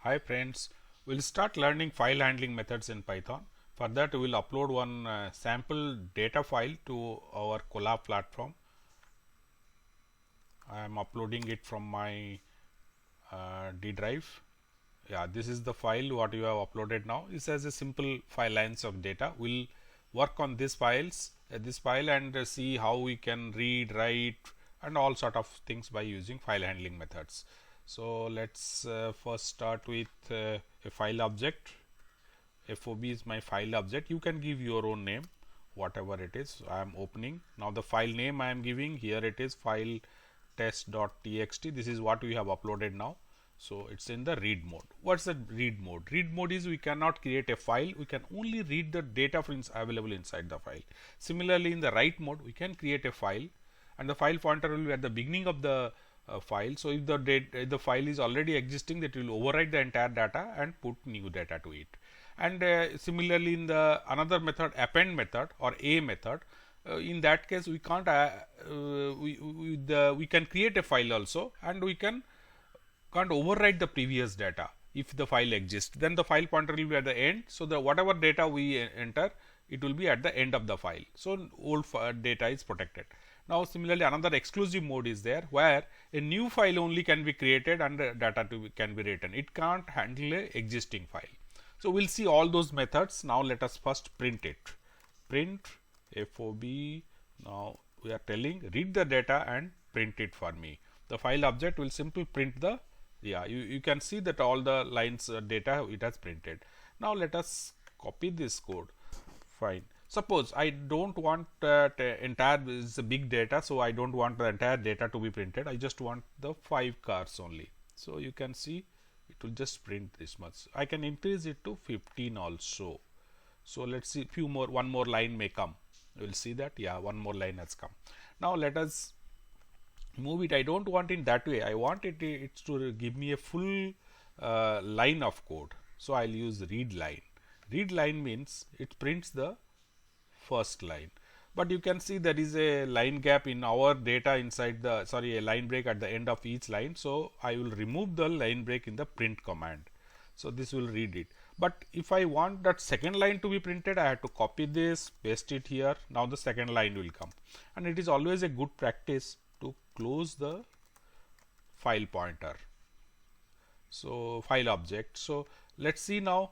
Hi friends, we'll start learning file handling methods in Python. For that we will upload one sample data file to our Colab platform. I am uploading it from my D drive. Yeah, this is the file what you have uploaded now. This has a simple 5 lines of data. We'll work on these files, this file and see how we can read, write and all sort of things by using file handling methods. So let's first start with a file object. FOB is my file object. You can give your own name, whatever it is. I am opening. Now the file name I am giving, here it is file test.txt. This is what we have uploaded now. So it's in the read mode. What's the read mode? Read mode is we cannot create a file, we can only read the data available inside the file. Similarly, in the write mode, we can create a file and the file pointer will be at the beginning of the file. So if the file is already existing, that will overwrite the entire data and put new data to it. And similarly, in the another method, append method or a method, in that case we can't we can create a file also, and we can't overwrite the previous data. If the file exists, then the file pointer will be at the end. So the whatever data we enter, it will be at the end of the file. So old data is protected. Now similarly, another exclusive mode is there, where a new file only can be created and data can be written. It can't handle a existing file. So we'll see all those methods. Now let us first print it. Print FOB. Now we are telling read the data and print it for me. The file object will simply print the, you can see that all the lines data it has printed. Now let us copy this code. Fine. Suppose I don't want entire is a big data, so I don't want the entire data to be printed. I just want the 5 cars only. So you can see it will just print this much. I can increase it to 15 also. So let's see, one more line may come. You will see that, yeah, one more line has come. Now let us move it. I don't want it that way. I want it to give me a full line of code. So I'll use read line. Read line means it prints the first line, but you can see there is a line gap in our data inside the, a line break at the end of each line. So I will remove the line break in the print command. So this will read it. But if I want that second line to be printed, I have to copy this, paste it here. Now the second line will come, and it is always a good practice to close the file pointer. So file object. So let's see now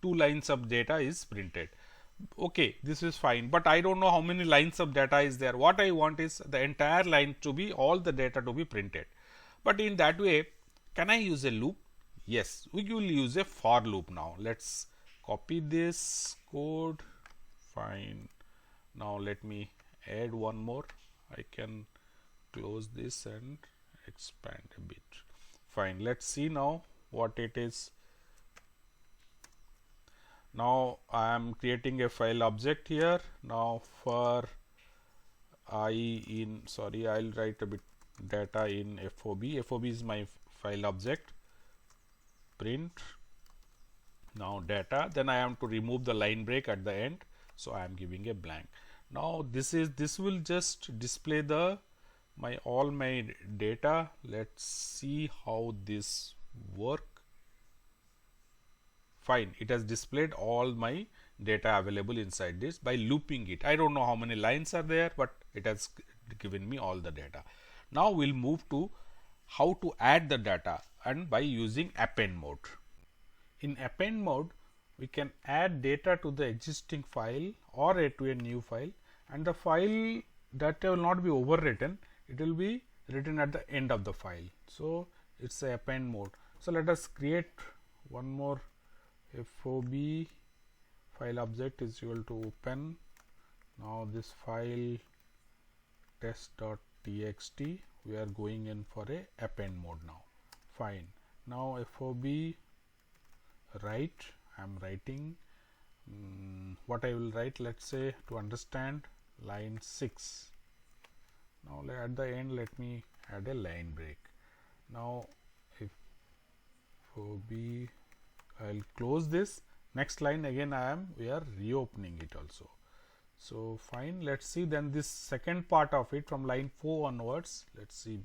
2 lines of data is printed. Okay, this is fine, but I don't know how many lines of data is there. What I want is the entire line to be, all the data to be printed. But in that way, can I use a loop? Yes, we will use a for loop now. Let's copy this code. Fine. Now let me add one more. I can close this and expand a bit. Fine. Let's see now what it is. Now I am creating a file object here. Now for I'll write a bit data in FOB. FOB is my file object. Print now data. Then I am to remove the line break at the end. So I am giving a blank. Now this will just display the all my data. Let's see how this work. Fine, it has displayed all my data available inside this by looping it. I don't know how many lines are there, but it has given me all the data. Now we'll move to how to add the data, and by using append mode. In append mode, we can add data to the existing file or to a new file, and the file data will not be overwritten, it will be written at the end of the file. So it's a append mode. So let us create one more FOB. File object is equal to open. Now this file test.txt, we are going in for a append mode now. Fine. Now FOB write, I am writing what I will write. Let's say, to understand, line 6. Now at the end let me add a line break. Now if FOB, I will close this. Next line again we are reopening it also. So fine, let's see then this second part of it from line 4 onwards. Let's see.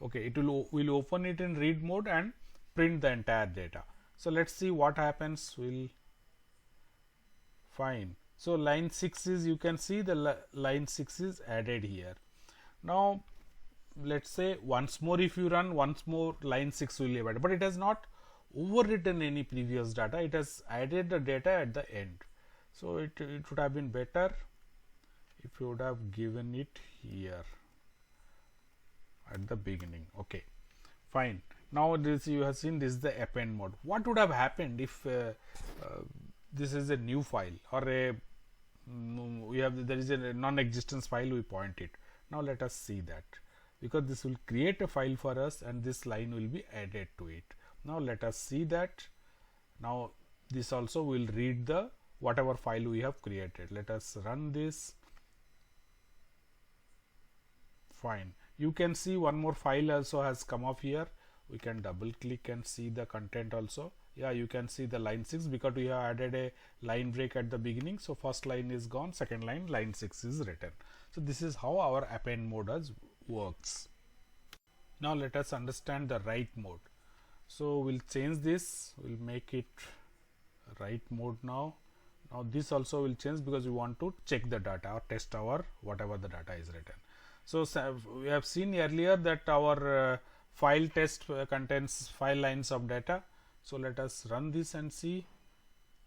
Okay, it will open it in read mode and print the entire data. So let's see what happens. We'll fine. So line 6 is, you can see the line 6 is added here. Now let's say once more, if you run once more, line 6 will be added, but it has not overwritten any previous data, it has added the data at the end. So it would have been better if you would have given it here at the beginning. Okay, fine. Now this, you have seen, this is the append mode. What would have happened if this is a new file, or a there is a non-existence file, we point it. Now let us see that, because this will create a file for us and this line will be added to it. Now let us see that. Now this also will read the whatever file we have created. Let us run this. Fine. You can see one more file also has come up here. We can double click and see the content also. Yeah, you can see the line 6, because we have added a line break at the beginning. So first line is gone, second line 6 is written. So this is how our append mode works. Now let us understand the write mode. So we'll change this, we'll make it write mode now. Now this also will change, because we want to check the data or test our whatever the data is written. So we have seen earlier that our file test contains 5 lines of data. So let us run this and see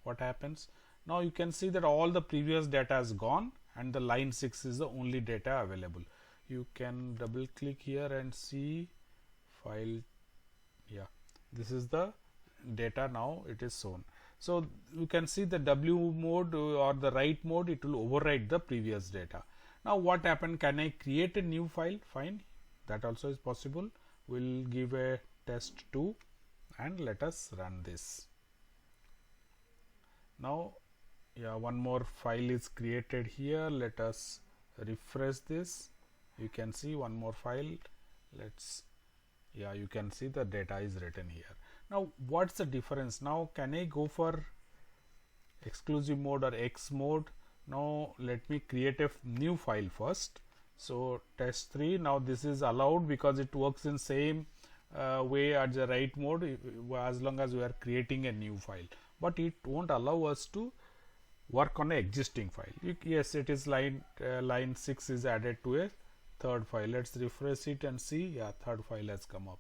what happens. Now you can see that all the previous data is gone and the line 6 is the only data available. You can double click here and see file. Yeah, this is the data. Now it is shown. So you can see the W mode or the write mode, it will overwrite the previous data. Now what happened? Can I create a new file? Fine, that also is possible. We'll give a test2 and let us run this. Now yeah, one more file is created here. Let us refresh this. You can see one more file. Let's, yeah, you can see the data is written here. Now what's the difference? Now can I go for exclusive mode or X mode? Now let me create a new file first. So test3, now this is allowed because it works in same way as the write mode, as long as we are creating a new file, but it won't allow us to work on an existing file. Yes, it is line 6 is added to a third file. Let's refresh it and see. Yeah, third file has come up.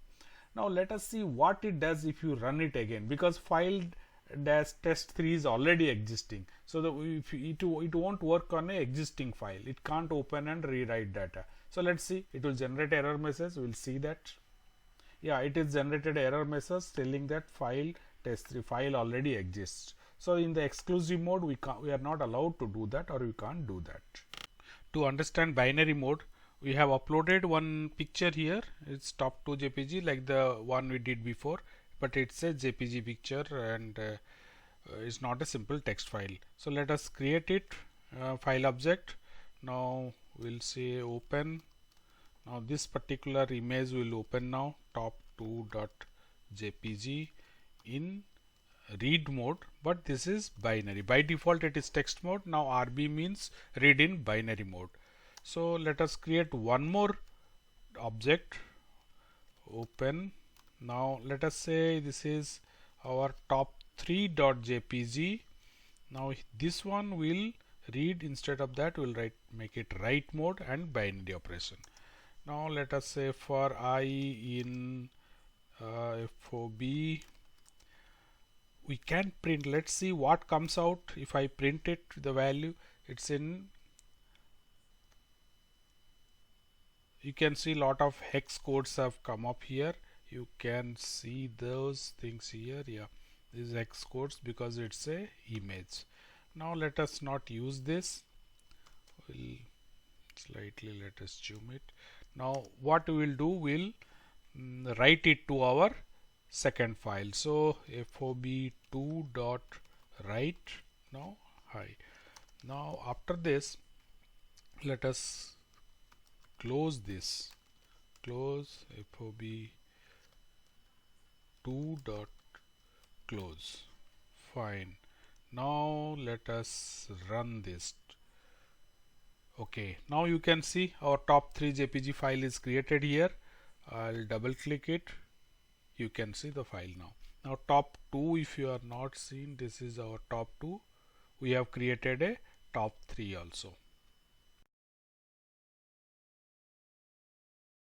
Now let us see what it does if you run it again, because file dash test3 is already existing. So it won't work on a existing file. It can't open and rewrite data. So let's see. It will generate error message. We'll see that. Yeah, it is generated error message telling that file test3 file already exists. So in the exclusive mode, we are not allowed to do that, or we can't do that. To understand binary mode, we have uploaded one picture here. It's top2 JPG like the one we did before, but it's a JPG picture and it's not a simple text file. So let us create it, file object. Now we'll say open. Now this particular image will open now, top2.jpg in read mode, but this is binary. By default it is text mode. Now RB means read in binary mode. So let us create one more object, open. Now let us say this is our top3.jpg. Now this one will read, instead of that we'll make it write mode and binary operation. Now let us say for I in FOB, we can print. Let's see what comes out if I print it, the value. It's in, you can see lot of hex codes have come up here. You can see those things here. Yeah, these hex codes, because it's a image. Now let us not use this. We'll slightly, let us zoom it. Now what we will do, we'll write it to our second file. So fob2.write. Now hi. Now after this, let us close this. Close fob2.close. Fine. Now let us run this. Okay, now you can see our top3 JPG file is created here. I'll double click it. you can see the file now. Now top 2, if you are not seen, this is our top 2. We have created a top 3 also.